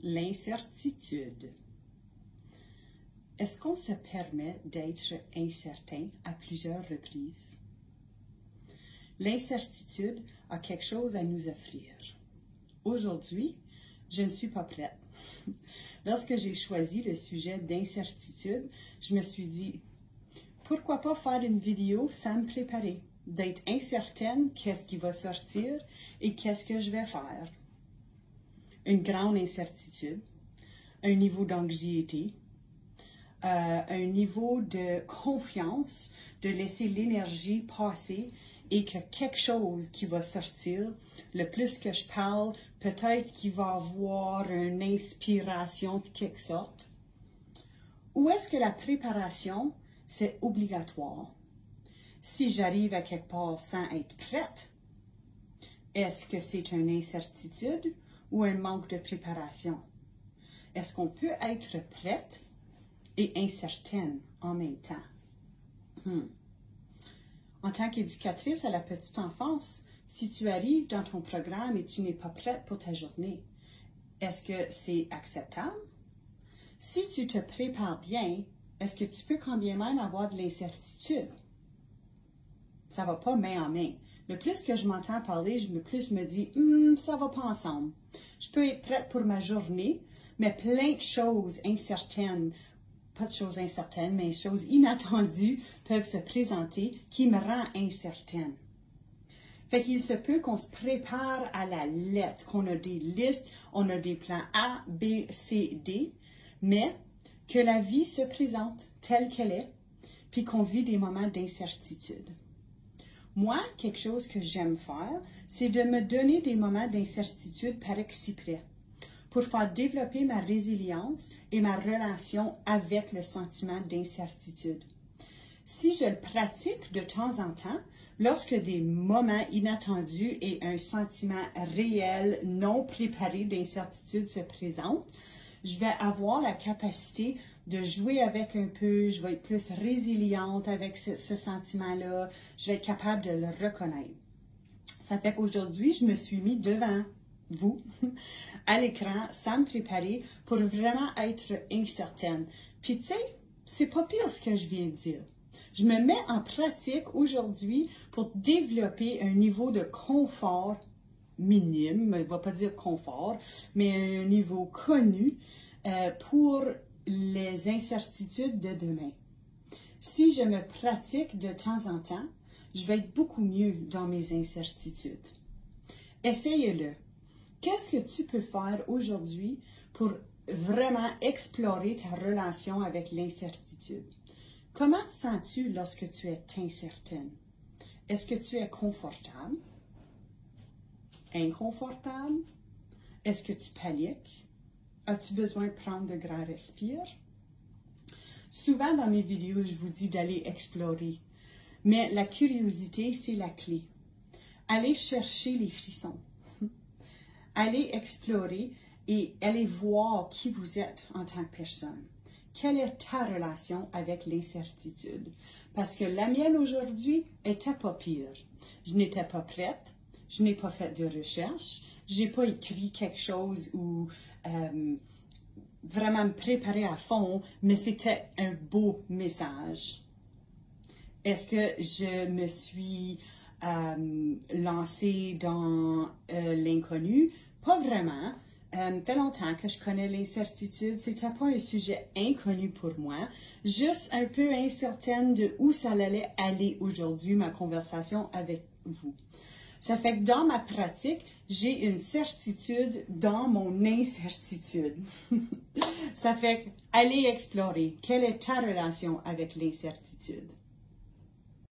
L'incertitude. Est-ce qu'on se permet d'être incertain à plusieurs reprises? L'incertitude a quelque chose à nous offrir. Aujourd'hui, je ne suis pas prête. Lorsque j'ai choisi le sujet d'incertitude, je me suis dit, pourquoi pas faire une vidéo sans me préparer, d'être incertaine qu'est-ce qui va sortir et qu'est-ce que je vais faire. Une grande incertitude, un niveau d'anxiété, un niveau de confiance, de laisser l'énergie passer et que quelque chose qui va sortir, le plus que je parle, peut-être qu'il va avoir une inspiration de quelque sorte. Ou est-ce que la préparation, c'est obligatoire? Si j'arrive à quelque part sans être prête, est-ce que c'est une incertitude ou un manque de préparation? Est-ce qu'on peut être prête et incertaine en même temps? En tant qu'éducatrice à la petite enfance, si tu arrives dans ton programme et tu n'es pas prête pour ta journée, est-ce que c'est acceptable? Si tu te prépares bien, est-ce que tu peux quand bien même avoir de l'incertitude? Ça ne va pas main en main. Le plus que je m'entends parler, plus je me dis, ça ne va pas ensemble. Je peux être prête pour ma journée, mais plein de choses incertaines, pas de choses incertaines, mais choses inattendues peuvent se présenter qui me rendent incertaine. Fait qu'il se peut qu'on se prépare à la lettre, qu'on a des listes, on a des plans A, B, C, D, mais que la vie se présente telle qu'elle est, puis qu'on vit des moments d'incertitude. Moi, quelque chose que j'aime faire, c'est de me donner des moments d'incertitude par exprès, pour faire développer ma résilience et ma relation avec le sentiment d'incertitude. Si je le pratique de temps en temps, lorsque des moments inattendus et un sentiment réel, non préparé d'incertitude se présentent, je vais avoir la capacité de jouer avec un peu, je vais être plus résiliente avec ce sentiment-là, je vais être capable de le reconnaître. Ça fait qu'aujourd'hui, je me suis mis devant vous, à l'écran, sans me préparer, pour vraiment être incertaine. Puis tu sais, c'est pas pire ce que je viens de dire. Je me mets en pratique aujourd'hui pour développer un niveau de confort minime, je ne vais pas dire confort, mais un niveau connu pour les incertitudes de demain. Si je me pratique de temps en temps, je vais être beaucoup mieux dans mes incertitudes. Essaye-le. Qu'est-ce que tu peux faire aujourd'hui pour vraiment explorer ta relation avec l'incertitude? Comment te sens-tu lorsque tu es incertaine? Est-ce que tu es confortable? Inconfortable? Est-ce que tu paniques? As-tu besoin de prendre de grands respires? Souvent dans mes vidéos, je vous dis d'aller explorer, mais la curiosité, c'est la clé. Allez chercher les frissons. Allez explorer et allez voir qui vous êtes en tant que personne. Quelle est ta relation avec l'incertitude? Parce que la mienne aujourd'hui était pas pire. Je n'étais pas prête, je n'ai pas fait de recherche, je n'ai pas écrit quelque chose ou vraiment me préparer à fond, mais c'était un beau message. Est-ce que je me suis lancée dans l'inconnu? Pas vraiment. Ça fait longtemps que je connais l'incertitude. C'était pas un sujet inconnu pour moi. Juste un peu incertaine de où ça allait aller aujourd'hui, ma conversation avec vous. Ça fait que dans ma pratique, j'ai une certitude dans mon incertitude. Ça fait que allez explorer. Quelle est ta relation avec l'incertitude?